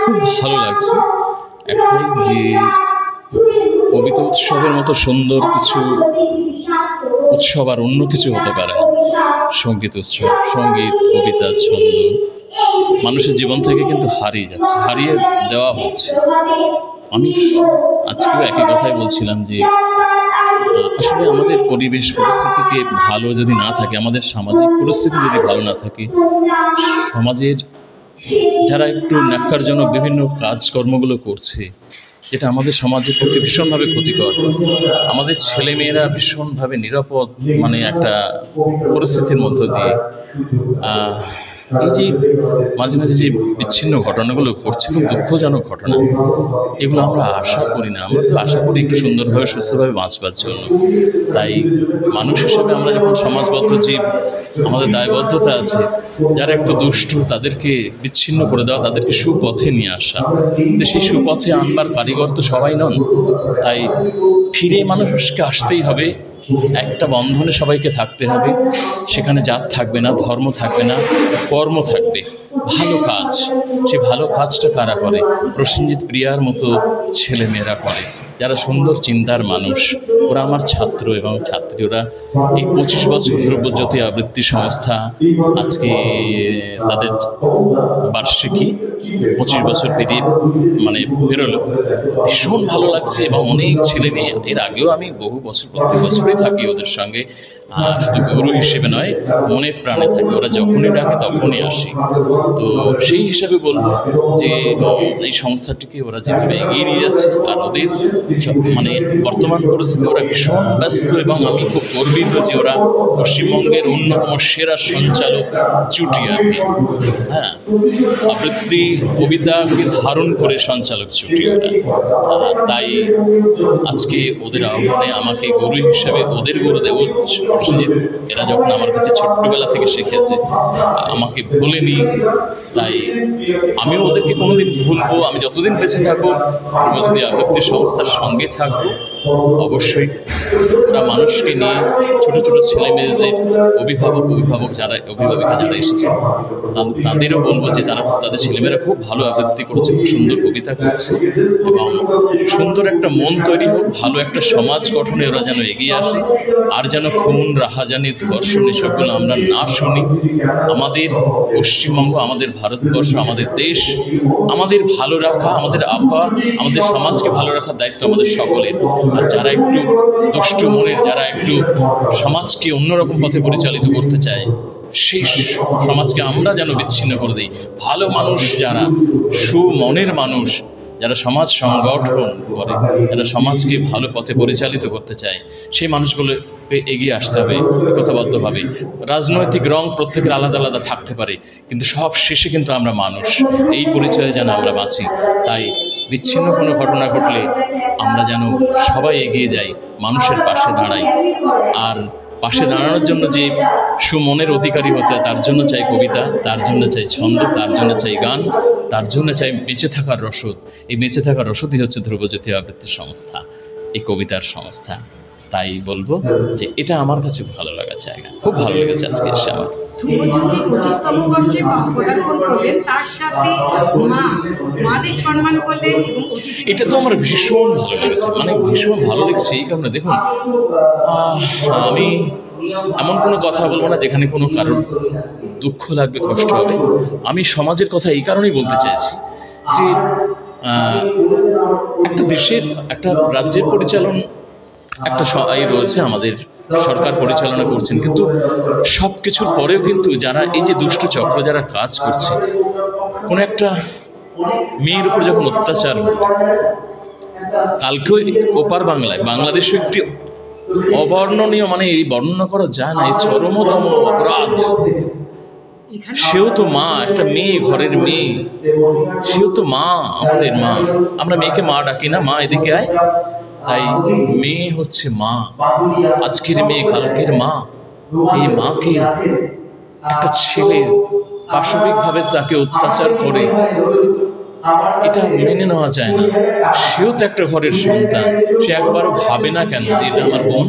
খুব ভালো লাগছে একটাই যে কবিতা উৎসবের মতো সুন্দর কিছু উৎসব আর অন্য কিছু হতে পারে না। সঙ্গীত উৎসব, সঙ্গীত, কবিতা, ছন্দ মানুষের জীবন থেকে কিন্তু হারিয়ে দেওয়া হচ্ছে। আমি আজকেও একই কথাই বলছিলাম যে আসলে আমাদের পরিবেশ পরিস্থিতিকে ভালো যদি না থাকে, আমাদের সামাজিক পরিস্থিতি যদি ভালো না থাকে, সমাজের যারা একটু ন্যাক্কারজনক বিভিন্ন কাজকর্মগুলো করছে, যেটা আমাদের সমাজের পক্ষে ভীষণভাবে ক্ষতিকর, আমাদের ছেলেমেয়েরা ভীষণভাবে নিরাপদ একটা পরিস্থিতির মধ্য দিয়ে এই যে মাঝে মাঝে যে বিচ্ছিন্ন ঘটনাগুলো ঘটছে, খুব দুঃখজনক ঘটনা, এগুলো আমরা আশা করি না। আমরা তো আশা করি একটু সুন্দরভাবে সুস্থভাবে বাঁচবার জন্য। তাই মানুষ হিসেবে আমরা যখন সমাজবদ্ধ জীব, আমাদের দায়বদ্ধতা আছে যারা একটু দুষ্টু তাদেরকে বিচ্ছিন্ন করে দেওয়া, তাদেরকে সুপথে নিয়ে আসা। তো সেই সুপথে আনবার কারিগর তো সবাই নন। তাই ফিরে মানুষকে আসতেই হবে, একটা বন্ধনে সবাইকে থাকতে হবে। সেখানে জাত থাকবে না, ধর্ম থাকবে না, কর্ম থাকবে, ভালো কাজ। সেই ভালো কাজটা কারা করে? প্রসেনজিৎ প্রিয়ার মতো ছেলেমেয়েরা করে, যারা সুন্দর চিন্তার মানুষ। ওরা আমার ছাত্র এবং ছাত্রী। ওরা এই 25 বছর ধ্রুবজ্যোতি আবৃত্তি সংস্থা, আজকে তাদের বার্ষিকী 25 বছর পেরিয়ে বেরোলো। ভীষণ ভালো লাগছে এবং অনেক ছেলে মেয়ে, এর আগেও আমি বহু বছর, প্রত্যেক বছরই থাকি ওদের সঙ্গে, শুধু গুরু হিসেবে নয়, মনে প্রাণে থাকি। ওরা যখনই ডাকে তখনই আসি। তো সেই হিসাবে বলবো যে এই সংস্থাটিকে ওরা যেভাবে এগিয়ে নিয়ে যাচ্ছে, আর ওদের বর্তমান পরিস্থিতি ওরা ভীষণ ব্যস্ত, এবং আমি খুব গর্বিত যে ওরা পশ্চিমবঙ্গের অন্যতম সেরা সঞ্চালক জুটি আর কি। হ্যাঁ, আবৃত্তি কবিতাকে ধারণ করে সঞ্চালক জুটি ওরা। তাই আজকে ওদের আহ্বানে আমাকে গুরু হিসাবে, ওদের গুরুদেব প্রসেনজিৎ, এরা যখন আমার কাছে ছোট্টবেলা থেকে শিখেছে, আমাকে ভোলেনি। তাই আমিও ওদেরকে কোনোদিন ভুলবো? আমি যতদিন বেঁচে থাকবো ধ্রুবজ্যোতি আবৃত্তি সংস্থার সঙ্গে থাকবো অবশ্যই। ওরা মানুষকে নিয়ে, ছোট ছোট ছেলে মেয়েদের অভিভাবিকা যারা এসেছে তাদেরও বলবো যে তাদের ছেলেমেয়েরা খুব ভালো আবৃত্তি করেছে, খুব সুন্দর কবিতা করছে, এবং সুন্দর একটা মন তৈরি হোক, ভালো একটা সমাজ গঠনে ওরা যেন এগিয়ে আসে। আর যেন খুন, রাহাজানি, ধর্ষণ এসবগুলো আমরা না শুনি। আমাদের পশ্চিমবঙ্গ, আমাদের ভারতবর্ষ, আমাদের দেশ, আমাদের ভালো রাখা, আমাদের আবহাওয়া, আমাদের সমাজকে ভালো রাখার দায়িত্ব আমাদের সকলের। আর যারা একটু দুষ্টু মনের, যারা একটু সমাজকে অন্যরকম পথে পরিচালিত করতে চায়, সেই সমাজকে আমরা যেন বিচ্ছিন্ন করে দিই। ভালো মানুষ যারা, সুমনের মানুষ যারা সমাজ সংগঠন করে, যারা সমাজকে ভালো পথে পরিচালিত করতে চায়, সেই মানুষগুলো এগিয়ে আসতে হবে একতাবদ্ধভাবে। রাজনৈতিক রং প্রত্যেকের আলাদা আলাদা থাকতে পারে, কিন্তু সব শেষে কিন্তু আমরা মানুষ। এই পরিচয়ে যেন আমরা বাঁচি। তাই বিচ্ছিন্ন কোনো ঘটনা ঘটলে আমরা যেন সবাই এগিয়ে যাই, মানুষের পাশে দাঁড়াই। আর পাশে দাঁড়ানোর জন্য যে সুমনের অধিকারী হতে হয়, তার জন্য চাই কবিতা, তার জন্য চাই ছন্দ, তার জন্য চাই গান, তার জন্য চাই বেঁচে থাকার রসদ। এই বেঁচে থাকার রসদই হচ্ছে ধ্রুবজ্যোতি আবৃত্তি সংস্থা, এই কবিতার সংস্থা। তাই বলবো যে এটা আমার কাছে ভালো লাগার জায়গা। খুব ভালো লেগেছে আজকে এসে আমার। ধ্রুবজ্যোতি 25তম বর্ষে পদার্পণ করলেন, তার সাথে মাদের সম্মান করলেন, এবং এটা তো আমার ভীষণ ভালো লেগেছে। ভীষণ ভালো লেগেছে এই কারণে, দেখুন, আমি এমন কোনো কথা বলবো না যেখানে কোনো কারোর দুঃখ লাগবে, কষ্ট হবে। আমি সমাজের কথা এই কারণেই বলতে চাইছি যে একটা দেশের, একটা রাজ্যের পরিচালন একটা রয়েছে, আমাদের সরকার পরিচালনা করছেন, কিন্তু সব কিছুর পরেও কিন্তু যারা এই যে দুষ্ট চক্র যারা কাজ করছে, কোনো একটা মেয়ের উপর যখন অত্যাচার হল, কালকেও ওপার বাংলায়, বাংলাদেশে একটি অবর্ণনীয়, এই বর্ণনা করা যায় না, এই চরমতম অপরাধ। সেও তো মা, একটা মেয়ে, ঘরের মেয়ে, সেও তো মা, আমাদের মা। আমরা মেয়েকে মা ডাকি না, মা এদিকে আয়। তাই মেয়ে হচ্ছে মা, আজকের মেয়ে কালকের মা। এই মাকে একটা ছেলে পাশবিকভাবে তাকে অত্যাচার করে, এটা মেনে নেওয়া যায় না। সেও তো একটা ঘরের সন্তান, সে একবারও ভাবে না কেন যে এটা আমার বোন?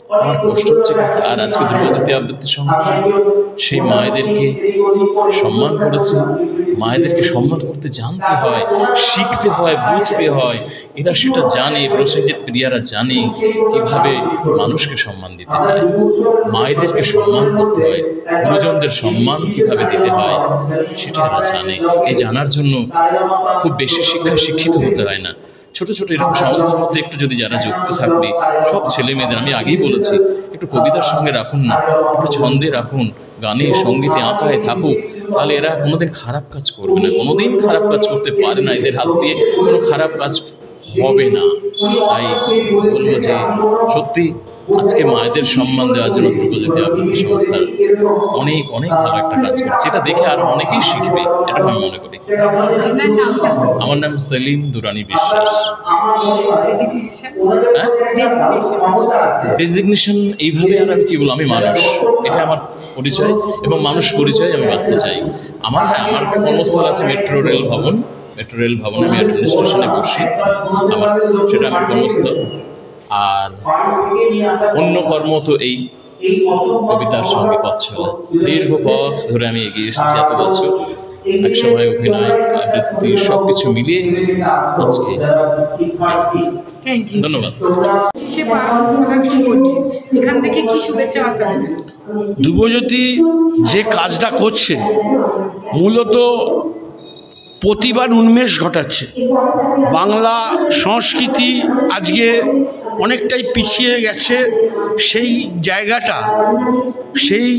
আমার কষ্ট হচ্ছে কথা। আর আজকে ধ্রুবজ্যোতি আবৃত্তি সংস্থা সেই মায়েদেরকে সম্মান করেছে। মায়েদেরকে সম্মান করতে জানতে হয়, শিখতে হয়, বুঝতে হয়। এরা সেটা জানে, প্রসেনজিৎ প্রিয়ারা জানে কিভাবে মানুষকে সম্মান দিতে হয়, মায়েদেরকে সম্মান করতে হয়, গুরুজনদের সম্মান কিভাবে দিতে হয় সেটা এরা জানে। এই জানার জন্য খুব বেশি শিক্ষিত হতে হয় না। ছোট ছোট এরকম সংস্থার মধ্যে একটু যদি যারা যুক্ত থাকবে, সব ছেলে মেয়েদের, আমি আগেই বলেছি, একটু কবিতার সঙ্গে রাখুন না, একটু ছন্দে রাখুন, গানে সঙ্গীতে আঁকায় থাকুক, তাহলে এরা কোনোদিন খারাপ কাজ করবে না, কোনোদিন খারাপ কাজ করতে পারে না। এদের হাত দিয়ে কোনো খারাপ কাজ হবে না। তাই বলবো যে সত্যি আজকে মায়েদের সম্মান দেওয়ার জন্য ধ্রুবজ্যোতি আবৃত্তি সংস্থা অনেক অনেক ভালো একটা কাজ করছে। এটা দেখে আরো অনেকেই শিখবে, এটা আমি মনে করি। আপনার নামটা স্যার? আমার নাম সেলিম দুরানি বিশ্বাস। ডেজিগনেশন? হ্যাঁ, ডেজিগনেশন? ডেজিগনেশন এইভাবে আর আমি কি বলবো, আমি মানুষ, এটা আমার পরিচয় এবং মানুষ পরিচয় আমি বাঁচতে চাই। আমার আমার একটা কর্মস্থল আছে মেট্রো রেল ভবনে আমি অ্যাডমিনিস্ট্রেশনে বসি, সেটা আমার কর্মস্থল। আর অন্য কর্ম তো এই কবিতার সঙ্গে পথ চলা, দীর্ঘ পথ ধরে আমি এগিয়ে এসেছি এত বছর। একসময় অভিনয়, আবৃত্তি সব কিছু মিলিয়ে আজকে। Thank you. ধন্যবাদ। এখান থেকে কি শুভেচ্ছা বার্তা দেবেন? ধ্রুবজ্যোতি যে কাজটা করছে মূলত প্রতিভার উন্মেষ ঘটাচ্ছে। বাংলা সংস্কৃতি আজকে অনেকটাই পিছিয়ে গেছে, সেই জায়গাটা, সেই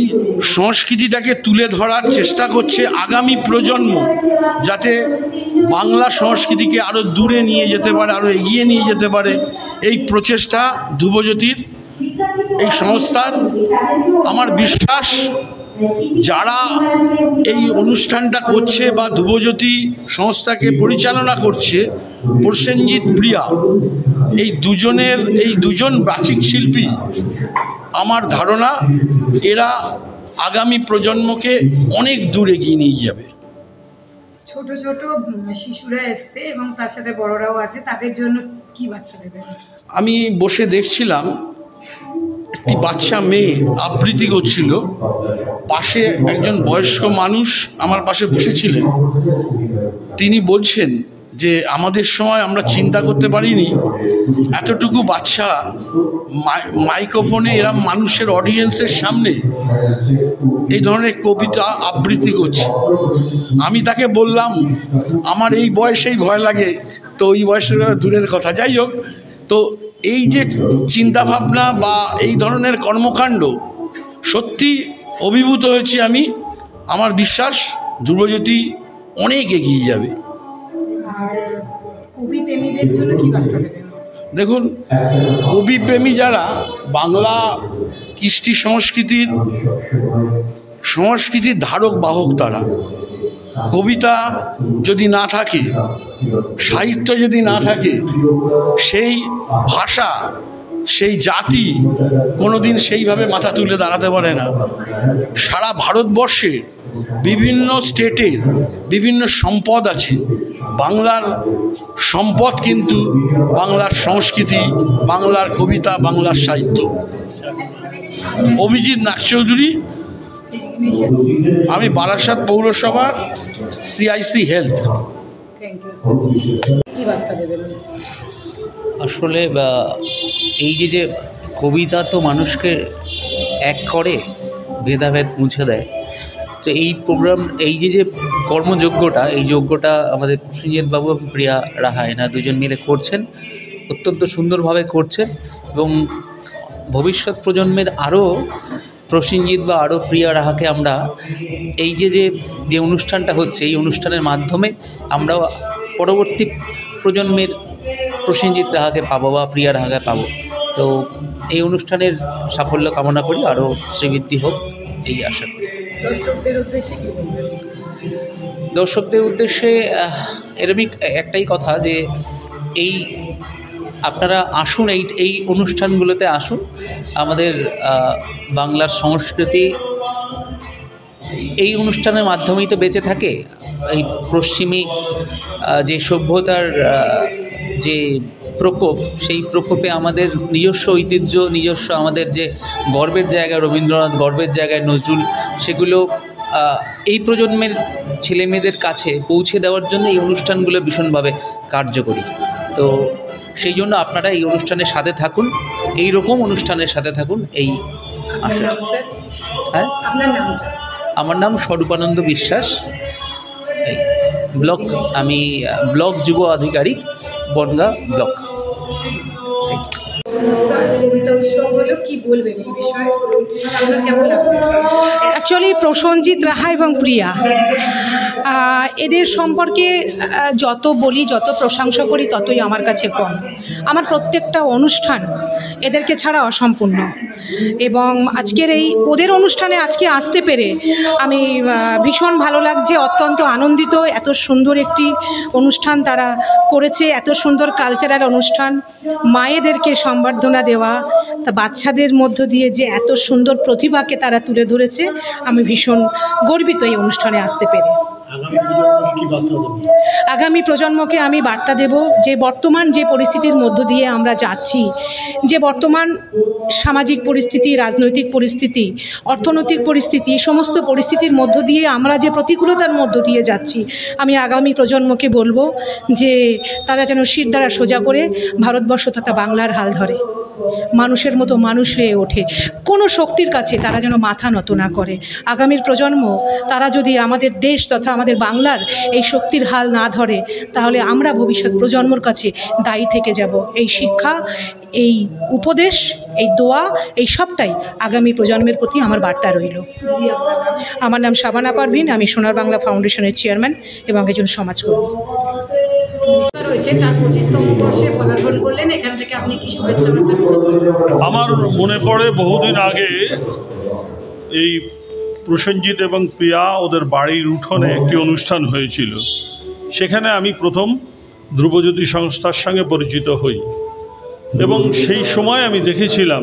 সংস্কৃতিটাকে তুলে ধরার চেষ্টা করছে আগামী প্রজন্ম, যাতে বাংলা সংস্কৃতিকে আরও দূরে নিয়ে যেতে পারে, আরও এগিয়ে নিয়ে যেতে পারে। এই প্রচেষ্টা ধ্রুবজ্যোতির, এই সংস্থার। আমার বিশ্বাস যারা এই অনুষ্ঠানটা করছে বা ধ্রুবজ্যোতি সংস্থাকে পরিচালনা করছে, প্রসেনজিৎ প্রিয়া, এই দুজন বাচিক শিল্পী, আমার ধারণা এরা আগামী প্রজন্মকে অনেক দূর এগিয়ে নিয়ে যাবে। ছোট ছোট শিশুরা এসছে এবং তার সাথে বড়রাও আছে, তাদের জন্য কি বার্তা দেবেন? আমি বসে দেখছিলাম একটি বাচ্চা মেয়ে আবৃত্তি করছিল, পাশে একজন বয়স্ক মানুষ আমার পাশে বসেছিলেন। তিনি বলছেন যে আমাদের সময় আমরা চিন্তা করতে পারিনি এতটুকু বাচ্চা মাইক্রোফোনে এরা মানুষের অডিয়েন্সের সামনে এই ধরনের কবিতা আবৃত্তি করছে। আমি তাকে বললাম আমার এই বয়সেই ভয় লাগে, তো ওই বয়সের দূরের কথা। যাই হোক, তো এই যে চিন্তাভাবনা বা এই ধরনের কর্মকাণ্ড, সত্যি অভিভূত হয়েছি আমি। আমার বিশ্বাস ধ্রুবজ্যোতি অনেক এগিয়ে যাবে। আর কবি প্রেমীদের জন্য কি বার্তা দেবেন? দেখুন, কবিপ্রেমী যারা, বাংলা কৃষ্টি সংস্কৃতির ধারক বাহক, তারা, কবিতা যদি না থাকে, সাহিত্য যদি না থাকে, সেই ভাষা, সেই জাতি কোনোদিন সেইভাবে মাথা তুলে দাঁড়াতে পারে না। সারা ভারতবর্ষে বিভিন্ন স্টেটের বিভিন্ন সম্পদ আছে, বাংলার সম্পদ কিন্তু বাংলার সংস্কৃতি, বাংলার কবিতা, বাংলার সাহিত্য। অভিজিৎ নাগচৌধুরী, আমি বারাসাত পৌরসভার CIC হেলথ। Thank you. কি বার্তা দেবেন? আসলে এই যে কবিতা তো মানুষকে এক করে, ভেদাভেদ মুছে দেয়। তো এই প্রোগ্রাম, এই যে কর্মযোগ্যটা, এই যোগ্যটা আমাদের প্রসেনজিৎ বাবু এবং প্রিয়া রাহা এনা দুজন মিলে করছেন, অত্যন্ত সুন্দরভাবে করছেন। এবং ভবিষ্যৎ প্রজন্মের আরও প্রসেনজিৎ বা আরও প্রিয়া রাহাকে আমরা এই যে অনুষ্ঠানটা হচ্ছে, এই অনুষ্ঠানের মাধ্যমে আমরাও পরবর্তী প্রজন্মের প্রসেনজিৎ রাহাকে পাবো বা প্রিয়া রাহাকে পাবো। তো এই অনুষ্ঠানের সাফল্য কামনা করি, আরও শ্রীবৃদ্ধি হোক এই আশা করি। দর্শকদের উদ্দেশ্যে কি বলবেন? দর্শকদের উদ্দেশ্যে এরকমই একটাই কথা যে এই আপনারা আসুন, এই অনুষ্ঠানগুলোতে আসুন। আমাদের বাংলার সংস্কৃতি এই অনুষ্ঠানের মাধ্যমেই তো বেঁচে থাকে। এই পশ্চিমী যে সভ্যতার যে প্রকোপ, সেই প্রকোপে আমাদের নিজস্ব ঐতিহ্য, নিজস্ব আমাদের যে গর্বের জায়গা রবীন্দ্রনাথ, গর্বের জায়গায় নজরুল, সেগুলো এই প্রজন্মের ছেলেমেয়েদের কাছে পৌঁছে দেওয়ার জন্য এই অনুষ্ঠানগুলো ভীষণভাবে কার্যকরী। তো সেই জন্য আপনারা এই অনুষ্ঠানের সাথে থাকুন, এই রকম অনুষ্ঠানের সাথে থাকুন, এই আশা। হ্যাঁ, আপনার নামটা? আমার নাম স্বরূপানন্দ বিশ্বাস, এই ব্লক, আমি ব্লক যুব আধিকারিক, বনগাঁ ব্লক। কবিতা উৎসব হলো, কি বলবেন এই বিষয়ে? আপনার কেমন লাগবে? অ্যাকচুয়ালি প্রসেনজিৎ রাহা এবং প্রিয়া, এদের সম্পর্কে যত বলি, যত প্রশংসা করি, ততই আমার কাছে কম। আমার প্রত্যেকটা অনুষ্ঠান এদেরকে ছাড়া অসম্পূর্ণ, এবং আজকের এই ওদের অনুষ্ঠানে আজকে আসতে পেরে আমি ভীষণ ভালো লাগছে, অত্যন্ত আনন্দিত। এত সুন্দর একটি অনুষ্ঠান তারা করেছে, এত সুন্দর কালচারাল অনুষ্ঠান, মায়েদেরকে সম্বর্ধনা দেওয়া, তা বাচ্চাদের মধ্য দিয়ে যে এত সুন্দর প্রতিভাকে তারা তুলে ধরেছে, আমি ভীষণ গর্বিত এই অনুষ্ঠানে আসতে পেরে। আগামী প্রজন্মকে আমি বার্তা দেব যে বর্তমান যে পরিস্থিতির মধ্য দিয়ে আমরা যাচ্ছি, যে বর্তমান সামাজিক পরিস্থিতি, রাজনৈতিক পরিস্থিতি, অর্থনৈতিক পরিস্থিতি, সমস্ত পরিস্থিতির মধ্য দিয়ে আমরা যে প্রতিকূলতার মধ্য দিয়ে যাচ্ছি, আমি আগামী প্রজন্মকে বলবো যে তারা যেন শিরদাঁড়া সোজা করে ভারতবর্ষ তথা বাংলার হাল ধরে, মানুষের মতো মানুষ হয়ে ওঠে, কোনো শক্তির কাছে তারা যেন মাথা নত না করে। আগামীর প্রজন্ম তারা যদি আমাদের দেশ তথা আমাদের বাংলার এই শক্তির হাল না ধরে, তাহলে আমরা ভবিষ্যৎ প্রজন্মর কাছে দায়ী থেকে যাব। এই শিক্ষা, এই উপদেশ, এই দোয়া, এই সবটাই আগামী প্রজন্মের প্রতি আমার বার্তা রইল। আমার নাম শাবানা পারভিন, আমি সোনার বাংলা ফাউন্ডেশনের চেয়ারম্যান এবং একজন সমাজকর্মী। রয়েছে তার 25তম বর্ষে পদার্পণ করলেন, এখান থেকে আপনি কি শুভেচ্ছা বার্তা দিচ্ছেন? আমার মনে পড়ে বহুদিন আগে এই প্রসেনজিৎ এবং প্রিয়া ওদের বাড়ির উঠোনে একটি অনুষ্ঠান হয়েছিল। সেখানে আমি প্রথম ধ্রুবজ্যোতি সংস্থার সঙ্গে পরিচিত হই, এবং সেই সময় আমি দেখেছিলাম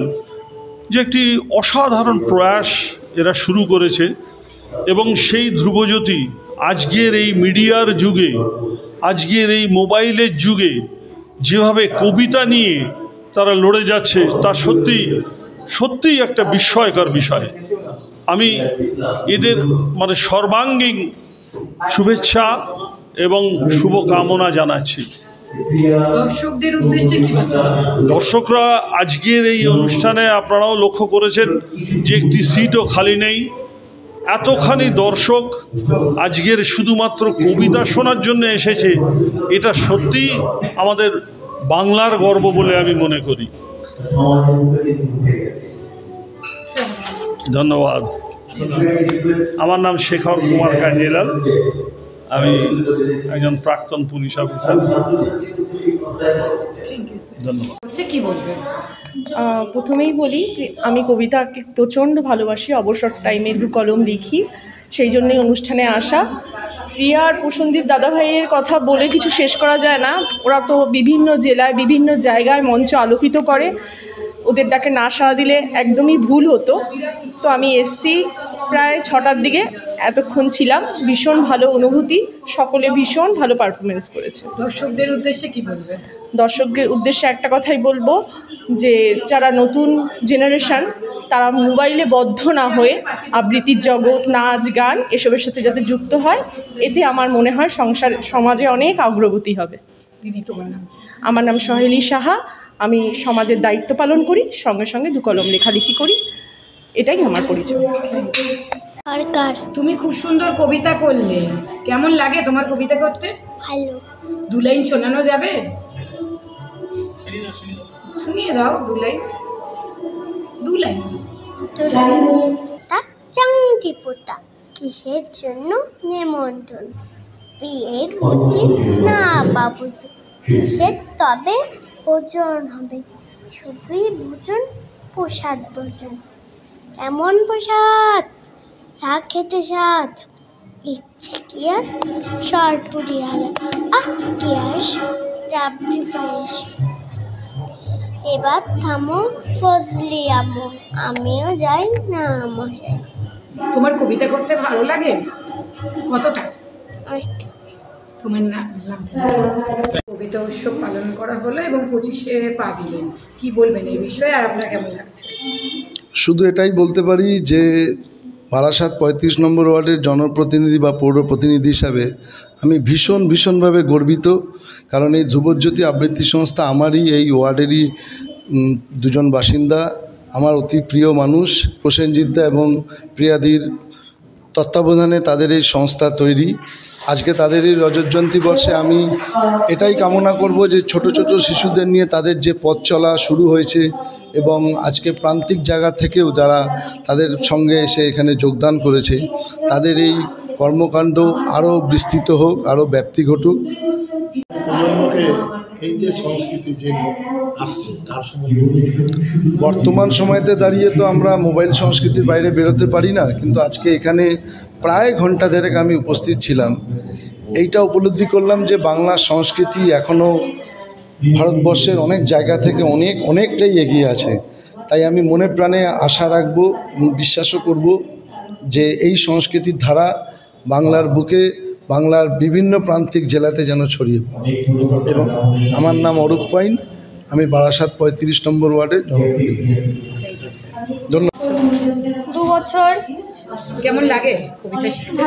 যে একটি অসাধারণ প্রয়াস এরা শুরু করেছে, এবং সেই ধ্রুবজ্যোতি আজকের এই মিডিয়ার যুগে, আজকের এই মোবাইলের যুগে যেভাবে কবিতা নিয়ে তারা লড়ে যাচ্ছে, তা সত্যিই একটা বিস্ময়কর বিষয়। আমি এদের সর্বাঙ্গীন শুভেচ্ছা এবং শুভকামনা জানাচ্ছি। দর্শকদের উদ্দেশ্যে কি বার্তা? দর্শকরা আজকের এই অনুষ্ঠানে আপনারাও লক্ষ্য করেছেন যে একটি সিটও খালি নেই। এতখানি দর্শক আজকের শুধুমাত্র কবিতা শোনার জন্য এসেছে, এটা সত্যি আমাদের বাংলার গর্ব বলে আমি মনে করি। ধন্যবাদ। আমার নাম শেখর কুমার কাঞ্জিলাল, আমি একজন প্রাক্তন পুলিশ অফিসার। ধন্যবাদ। কি বলবেন? প্রথমেই বলি, আমি কবিতাকে প্রচণ্ড ভালোবাসি, অবসর টাইমে 2 কলম লিখি, সেই জন্যই অনুষ্ঠানে আসা। প্রিয়া আর প্রসেনজিৎ দাদাভাইয়ের কথা বলে কিছু শেষ করা যায় না। ওরা তো বিভিন্ন জেলায় বিভিন্ন জায়গায় মঞ্চ আলোকিত করে, ওদের ডাকে না সাড়া দিলে একদমই ভুল হতো। তো আমি এসছি প্রায় 6টার দিকে, এতক্ষণ ছিলাম, ভীষণ ভালো অনুভূতি, সকলে ভীষণ ভালো পারফরমেন্স করেছে। দর্শকদের উদ্দেশ্যে কি বলবেন? দর্শকদের উদ্দেশ্যে একটা কথাই বলবো, যে যারা নতুন জেনারেশন, তারা মোবাইলে বদ্ধ না হয়ে আবৃত্তির জগৎ, নাচ গান এসবের সাথে যাতে যুক্ত হয়, এতে আমার মনে হয় সমাজে অনেক অগ্রগতি হবে। দিদি, তোমার নাম? আমার নাম সহেলি সাহা, আমি সমাজের দায়িত্ব পালন করি, সঙ্গে সঙ্গে 2 কলম লেখালেখি করি, এটাই আমার পরিচয়। তুমি খুব সুন্দর কবিতা করলে, কেমন লাগে তোমার কবিতা করতে? ভালো। 2 লাইন শোনানো যাবে? শুনিয়ে দাও 2 লাইন। 2 লাইন। চাংটি পোতা কিসের জন্য নেমন্তন্ন, বিয়ের বুঝি না বাবুজি, কিসের তবে ভোজন হবে, শুধুই ভোজন, প্রসাদ ভোজন। এমন প্রসাদ চা খেতে স্বাদ, ইচ্ছে কি আর সরপুরি হারা, কি আর রাবড়ি পায়েস। এবার থামো ফজলি আম্মু, আমিও যাই না মশাই। তোমার কবিতা করতে ভালো লাগে কতটা? আচ্ছা। তোমার নাম? কবিতা উৎসব পালন করা হলো এবং 25-এ পা দিলেন, কি বলবেন এই বিষয়ে, আর আপনার কেমন লাগছে? শুধু এটাই বলতে পারি যে বারাসাত 35 নম্বর ওয়ার্ডের জনপ্রতিনিধি বা পৌর প্রতিনিধি হিসাবে আমি ভীষণভাবে গর্বিত, কারণ এই ধ্রুবজ্যোতি আবৃত্তি সংস্থা আমারই এই ওয়ার্ডেরই দুজন বাসিন্দা, আমার অতি প্রিয় মানুষ প্রসেনজিৎদা এবং প্রিয়াদির তত্ত্বাবধানে তাদের এই সংস্থা তৈরি। আজকে তাদের এই রজতজয়ন্তী বর্ষে আমি এটাই কামনা করব যে ছোট শিশুদের নিয়ে তাদের যে পথ চলা শুরু হয়েছে এবং আজকে প্রান্তিক জায়গা থেকেও যারা তাদের সঙ্গে এসে এখানে যোগদান করেছে, তাদের এই কর্মকাণ্ড আরও বিস্তৃত হোক, আরও ব্যাপ্তি ঘটুক। প্রজন্মকে এই যে সংস্কৃতি যে আসছে তার সম্বন্ধে বর্তমান সময়তে দাঁড়িয়ে তো আমরা মোবাইল সংস্কৃতির বাইরে বেরোতে পারি না, কিন্তু আজকে এখানে প্রায় ঘন্টা দেড়েক আমি উপস্থিত ছিলাম। এইটা উপলব্ধি করলাম যে বাংলা সংস্কৃতি এখনও ভারতবর্ষের অনেক জায়গা থেকে অনেকটাই এগিয়ে আছে। তাই আমি মনে প্রাণে আশা রাখবো এবং বিশ্বাসও করব যে এই সংস্কৃতির ধারা বাংলার বুকে, বাংলার বিভিন্ন প্রান্তিক জেলাতে যেন ছড়িয়ে পড়ে। এবং আমার নাম অরূপ পাইন, আমি বারাসাত 35 নম্বর ওয়ার্ডের জনপ্রতিনিধি। ধন্যবাদ। 2 বছর। কেমন লাগে কবিতা শিখতে?